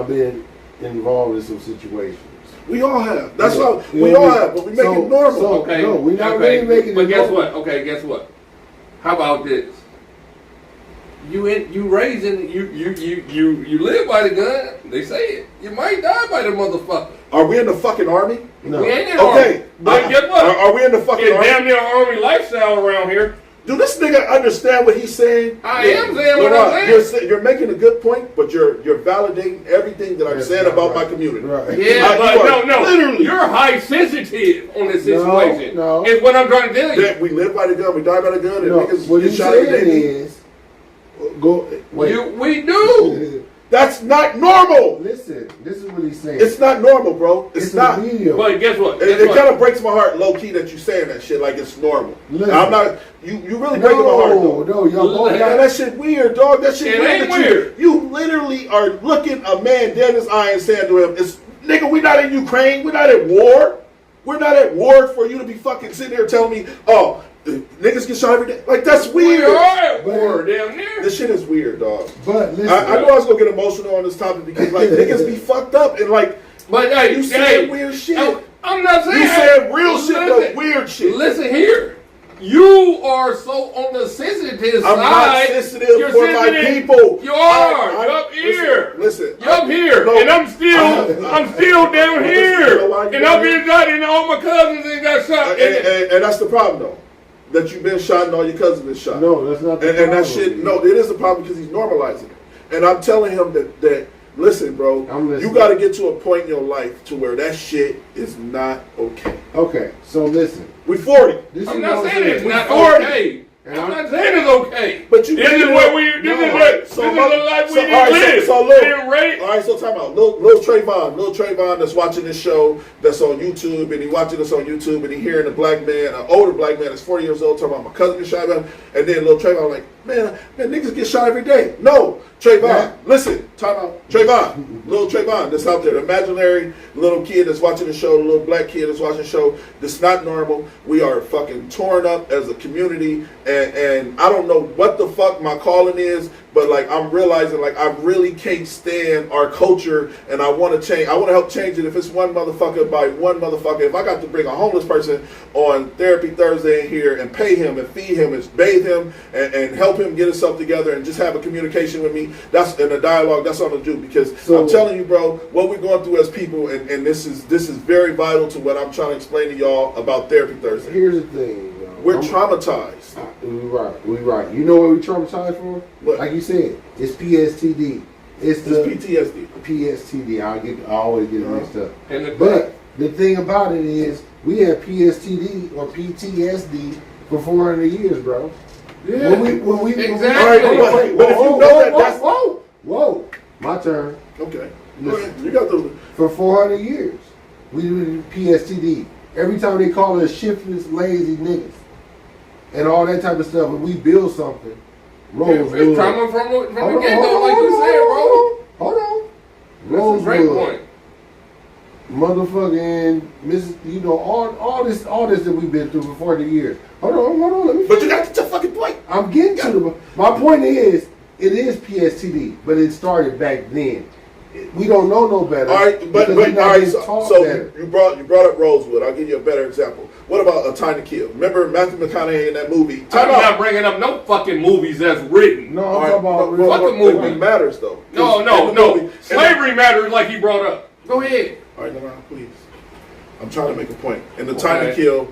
been involved in some situations. We all have. That's how we all have, but we make it normal. Okay. No, we're not really making it normal. But guess normal. what? Okay, guess what? How about this? You live by the gun. They say it. You might die by the motherfucker. Are we in the fucking army? No. We ain't in the army. But guess what? Are we in the fucking army? Damn near army lifestyle around here. Do this nigga understand what he's saying? I am saying what I'm saying. You're making a good point, but you're validating everything that I'm saying about my community. Right. Yeah, but no. Literally. You're high sensitive on this situation. No. It's what I'm trying to tell you. That we live by the gun, we die by the gun, and niggas what get you shot every saying day. is, We do. That's not normal. Listen, this is what he's saying. It's not normal, bro. It's not. Video. But guess what? It kind of breaks my heart, low key, that you saying that shit like it's normal. Listen. I'm not. You really breaking my heart, though. No, y'all. Man, that shit weird, dog. That shit It weird. ain't weird. You literally are looking a man dead in his eye and saying to him, "It's nigga, we not in Ukraine. We're not at war. We're not at war for you to be fucking sitting there telling me, oh, the niggas get shot every day. Like that's weird. We are at war down there. This shit is weird, dog. But listen, I know I was gonna get emotional on this topic because like niggas be fucked up and like. But hey, you said weird shit. I'm not saying you said real shit, but weird shit. Listen here. You are so on the sensitive I'm side. not sensitive You're for sensitive. my people. You are. You're up here. Listen. You're up here. No. And I'm still down here. And I've been shot and all my cousins ain't got shot. And that's the problem though. That you've been shot and all your cousins been shot. No, that's not the problem. And that shit, no, it is a problem because he's normalizing it. And I'm telling him that listen, bro, you got to get to a point in your life to where that shit is not okay. Okay, so listen. We 40. I'm not saying it's not 40. okay. I'm not saying it's okay. But you this is what we. This is the life we didn't live. All right, so time out. Lil Trayvon that's watching this show that's on YouTube, and he watching this on YouTube, and he hearing a black man, an older black man that's 40 years old, talking about my cousin get shot, and then Lil Trayvon like, man, niggas get shot every day. No, Trayvon, listen, time out. Trayvon, Lil Trayvon that's out there, the imaginary little kid that's watching the show, the little black kid that's watching the show. That's not normal. We are fucking torn up as a community, and I don't know what the fuck my calling is, but like I'm realizing like I really can't stand our culture, and I want to change. I want to help change it. If it's one motherfucker by one motherfucker, if I got to bring a homeless person on Therapy Thursday in here and pay him and feed him and bathe him and help him get himself together and just have a communication with me, that's in a dialogue. That's all I'm gonna do because I'm telling you, bro, what we're going through as people, and this is very vital to what I'm trying to explain to y'all about Therapy Thursday. Here's the thing, bro. We're traumatized. We right. You know what we're traumatized for? What? Like you said, it's PTSD. It's the PTSD. PTSD. I always get it mixed up. And But the thing about it is, we had PTSD or PTSD for 400 years, bro. Yeah. When we exactly. But if you know that, that's whoa. My turn. Okay. Listen, You got the for 400 years, we did PTSD. Every time they call us shiftless, lazy niggas, and all that type of stuff, and we build something. It's coming from the get-go, like you said, bro. Hold on. That's a great point. Motherfucking, you know, all this that we've been through for 40 years. Hold on. Let me. But you got to get your fucking point. I'm getting to the. My point is, it is PTSD, but it started back then. We don't know no better. All right, but all right. So you brought up Rosewood. I'll give you a better example. What about A Time to Kill? Remember Matthew McConaughey in that movie? I'm not bringing up no fucking movies that's written. No, I'm talking about fucking movie. It matters though. No. Slavery matters, like he brought up. Go ahead. All right, no, please. I'm trying to make a point. In The Time to Kill,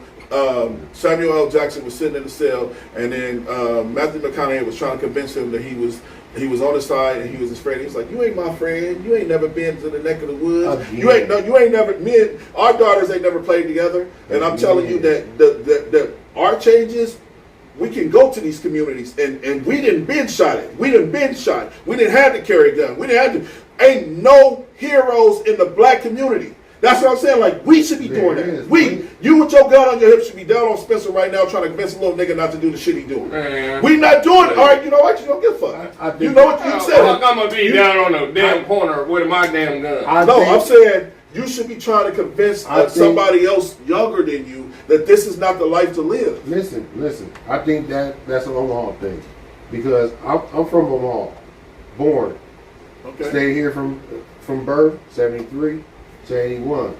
Samuel L. Jackson was sitting in the cell, and then Matthew McConaughey was trying to convince him that he was on his side and he was his friend. He was like, "You ain't my friend. You ain't never been to the neck of the woods. You ain't never. Me and our daughters ain't never played together." And I'm telling you that our changes we can go to these communities and we didn't been shot at. We didn't been shot. We didn't have to carry a gun. We didn't have to. Ain't no heroes in the black community. That's what I'm saying. Like, we should be doing that. You with your gun on your hip should be down on Spencer right now trying to convince a little nigga not to do the shit he doing. We not doing it. All right, you know what? You don't give a fuck. You know what you said. I'm gonna be down on the damn corner with my damn gun. I'm saying you should be trying to convince somebody else younger than you that this is not the life to live. Listen. I think that's an Omaha thing. Because I'm from Omaha. Born. Okay. Stayed here from birth, 73 to 81.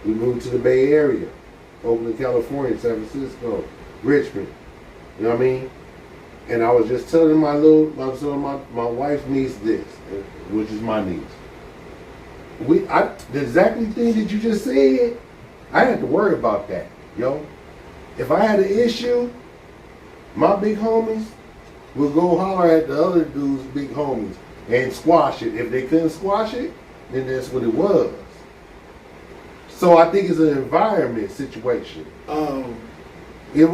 We moved to the Bay Area. Oakland, California, San Francisco, Richmond. You know what I mean? And I was just telling my wife's niece this, which is my niece. The exactly thing that you just said, I had to worry about that, yo. If I had an issue, my big homies would go holler at the other dude's big homies and squash it. If they couldn't squash it, then that's what it was. So I think it's an environment situation. It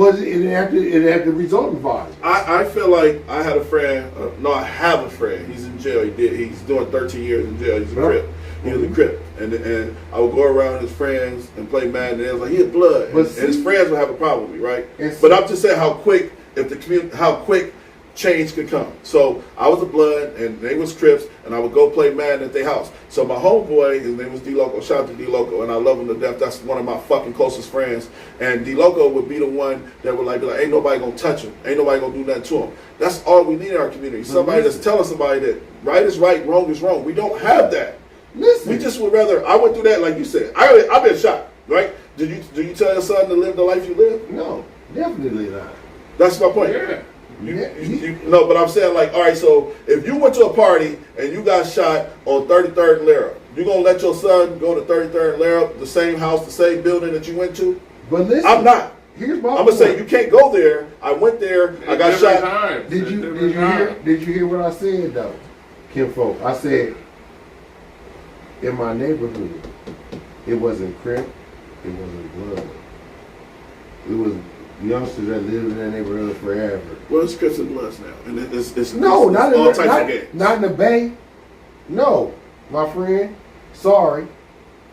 had to result in violence. I feel like I had a friend. I have a friend. He's in jail. He's doing 13 years in jail. He's a Crip. He was a Crip, and I would go around his friends and play Madden. And it was like he had blood, and his friends would have a problem with me, right? But I'm just saying how quick change could come. So I was a blood, and they was Crips, and I would go play Madden at their house. So my homeboy, his name was D-Loco. Shout out to D-Loco, and I love him to death. That's one of my fucking closest friends. And D-Loco would be the one that would be like, ain't nobody gonna touch him. Ain't nobody gonna do nothing to him. That's all we need in our community. Somebody that's telling somebody that right is right, wrong is wrong. We don't have that. Listen. We just would rather. I went through that, like you said. I've been shot, right? Do you tell your son to live the life you live? No, definitely not. That's my point. Yeah. No, but I'm saying, like, all right, so if you went to a party and you got shot on 33rd and Lara, you gonna let your son go to 33rd and Lara, the same house, the same building that you went to? But listen, I'm not. Here's my I'm gonna say you can't go there. I went there. I got shot. Times. Did you hear what I said though, Kinfolk? I said in my neighborhood, it wasn't Crip, it wasn't blood. It was youngsters that lived in that neighborhood forever. Well, it's Crips and Bloods now, and it's all types of games. Not in the Bay. No, my friend. Sorry.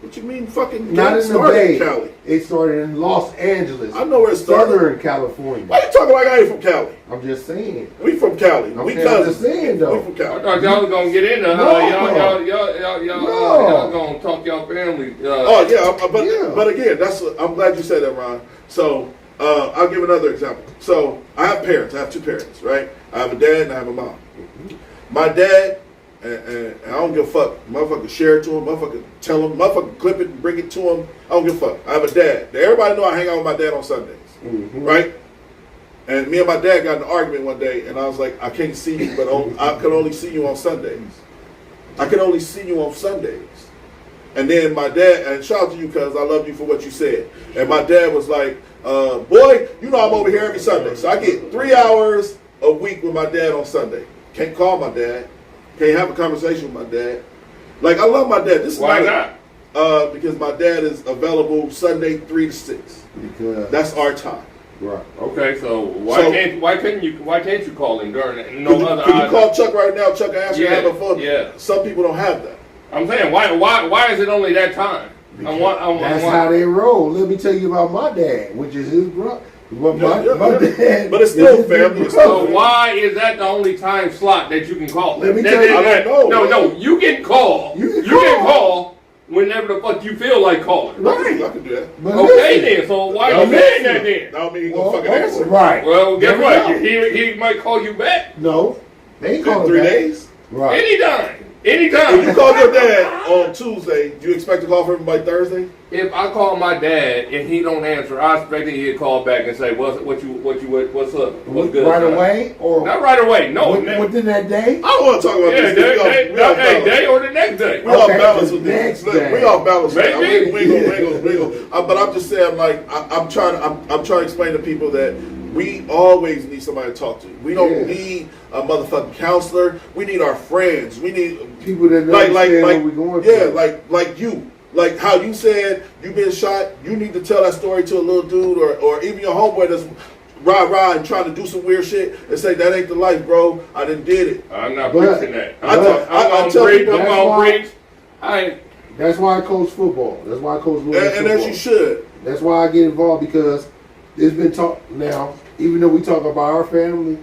What you mean, fucking? Not in the Bay. Cali. It started in Los Angeles. I know where it started. Southern California. Why you talking like I ain't from Cali? I'm just saying. We from Cali. We cousins. I'm just saying though. We from Cali. I thought y'all was gonna get into y'all gonna talk y'all family. But again, I'm glad you said that, Ron. So I'll give another example. So I have parents. I have two parents, right? I have a dad and I have a mom. My dad, and I don't give a fuck. Motherfucker share it to him. Motherfucker tell him. Motherfucker clip it and bring it to him. I don't give a fuck. I have a dad. Everybody know I hang out with my dad on Sundays, right? And me and my dad got in an argument one day, and I was like, I can't see you, but I can only see you on Sundays. I can only see you on Sundays. And then my dad, and shout out to you, cuz I love you for what you said. And my dad was like, boy, you know I'm over here every Sunday. So I get 3 hours a week with my dad on Sunday. Can't call my dad. Can't have a conversation with my dad. Like, I love my dad. Why not? Because my dad is available Sunday 3 to 6. Because that's our time. Right. Okay, so why can't you call him during it? No other. Can you call Chuck right now? Chuck answer and have a phone. Yeah. Some people don't have that. I'm saying why is it only that time? That's how they roll. Let me tell you about my dad, which is his brother. My dad, but it's still family. So why is that the only time slot that you can call? Let me tell you. I don't know. No, you can call. You can call whenever the fuck you feel like calling. Right. I can do that. But okay then. So why are you saying that then? I don't mean he gonna fucking answer. Right. Well, guess what? He might call you back. No. They call in 3 days. Right. Anytime. If you call your dad on Tuesday, do you expect to call for him by Thursday? If I call my dad and he don't answer, I expect he'd call back and say, what's up? What's good? Right away or not right away? No. Within that day? I don't want to talk about this. Day or the next day. We off balance with this. We off balance. Maybe. We go. But I'm just saying, like, I'm trying to explain to people that we always need somebody to talk to. We don't need a motherfucking counselor. We need our friends. We need people that know what we're going through. Yeah, like you. Like how you said you been shot, you need to tell that story to a little dude or even your homeboy that's rah and trying to do some weird shit and say that ain't the life, bro. I done did it. I'm not preaching that. I'm That's why I coach football. That's why I coach women's football. And as you should. That's why I get involved, because it's been talked now. Even though we talk about our family,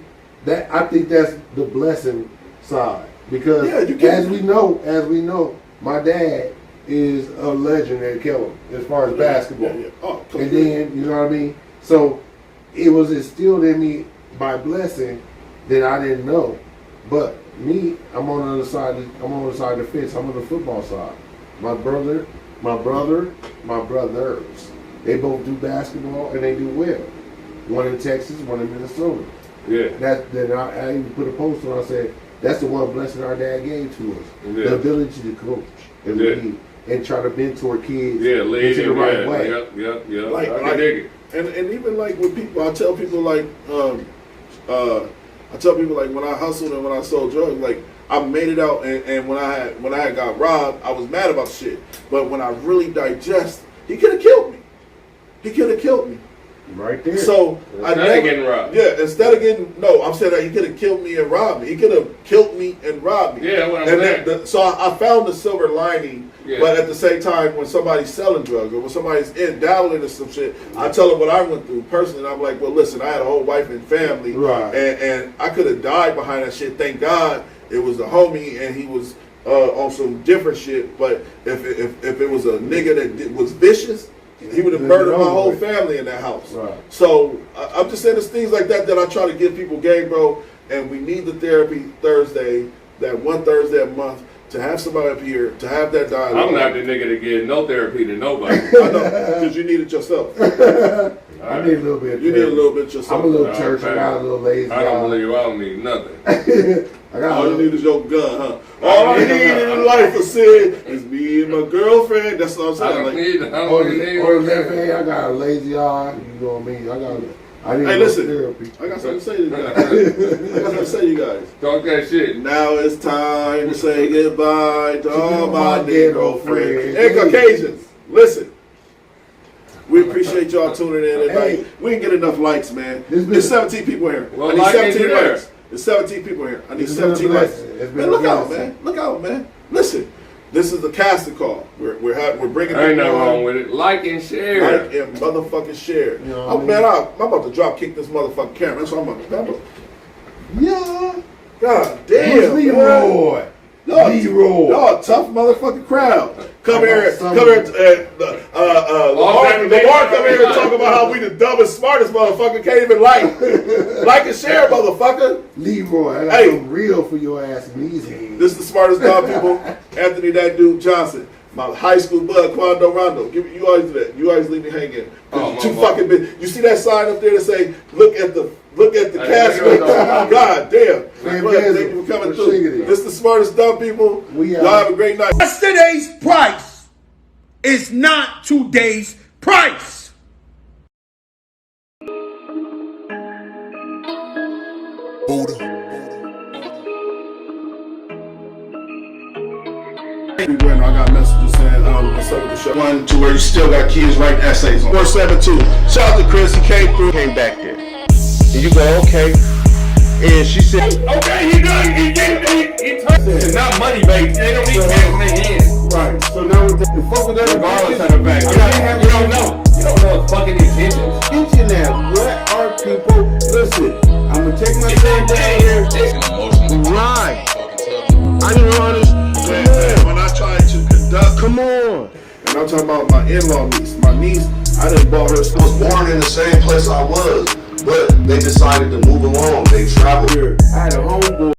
that I think that's the blessing side. Because as we know, my dad is a legend at Kellum as far as basketball. Oh, and then, you know what I mean? So it was instilled in me by blessing that I didn't know. But me, I'm on the other side. I'm on the side of the fence. I'm on the football side. My brothers, they both do basketball and they do well. One in Texas, one in Minnesota. Yeah. Then I even put a post on. I said that's the one blessing our dad gave to us: the ability to coach and lead and try to mentor kids into the right way. Yep. Like, I dig it. And even like with people, I tell people like when I hustled and when I sold drugs, like I made it out, and when I had got robbed, I was mad about shit. But when I really digest, he could have killed me. Right there. So instead of getting robbed. Yeah, instead of getting I'm saying that he could have killed me and robbed me. He could have killed me and robbed me. Yeah, what I'm saying. So I found the silver lining. Yeah. But at the same time, when somebody's selling drugs or when somebody's dabbling in some shit, I tell them what I went through personally. And I'm like, well, listen, I had a whole wife and family, right? And I could have died behind that shit. Thank God it was a homie and he was on some different shit. But if it was a nigga that was vicious, he would have murdered my whole family in that house. Right. So I'm just saying there's things like that I try to give people game, bro. And we need the therapy Thursday, that one Thursday a month, to have somebody up here, to have that dialogue. I'm not the nigga to give no therapy to nobody. I know, because you need it yourself. I need a little bit. You need a little bit yourself. I'm a little church. I got a little lazy. I don't believe I don't need nothing. All you need is your gun, huh? All I need in life for sin is me and my girlfriend. That's what I'm saying. On the left hand, I got a lazy eye. You know what I mean? I need listen, therapy. I got something to say to you guys. I got something to say to you guys. Talk that shit. Now it's time to say goodbye to all my Negro friends and Caucasians. Listen, we appreciate y'all tuning in tonight. We didn't get enough likes, man. There's 17 people here. Well, I need 17 likes. There's 17 people here. I need 17 likes. Man, look out, man. Look out, man. Listen. This is the casting call. We're bringing. Ain't nothing wrong with it. Like and share. Like and motherfucking share. You know man, I'm about to drop kick this motherfucking camera. That's what I'm about to. Yeah. God damn. Leroy. Y'all tough motherfucking crowd. Come here. Lamar come here and talk about how we the dumbest, smartest motherfucker. Can't even like and share, motherfucker. Leroy, I got some real for your ass in these hands. This is the smartest dumb people. Anthony, that dude Johnson. My high school bud, Quando Rondo. You always do that. You always leave me hanging. Fucking bitch. You see that sign up there that say, look at the cast. God damn. Thank you for coming through. This is the smartest dumb people. Y'all have a great night. Yesterday's price is not today's price. I got messages saying, what's up with the show? One to where you still got kids writing essays on. 472. Shout out to Chris. He came through. Came back there. And you go, okay. And she said, okay, he done. He turned it. It's not money, baby. They don't need cash in their hands. Right. So now with the fuck with that, regardless of the fact. You don't know. You don't know his fucking intentions. Attention now. What are people? Listen, I'm gonna take my time down here. Right. I didn't understand. When I try to conduct, come on. And I'm talking about my in-law niece. My niece, I done bought her. Was born in the same place I was, but they decided to move along. They traveled here. I had a homeboy.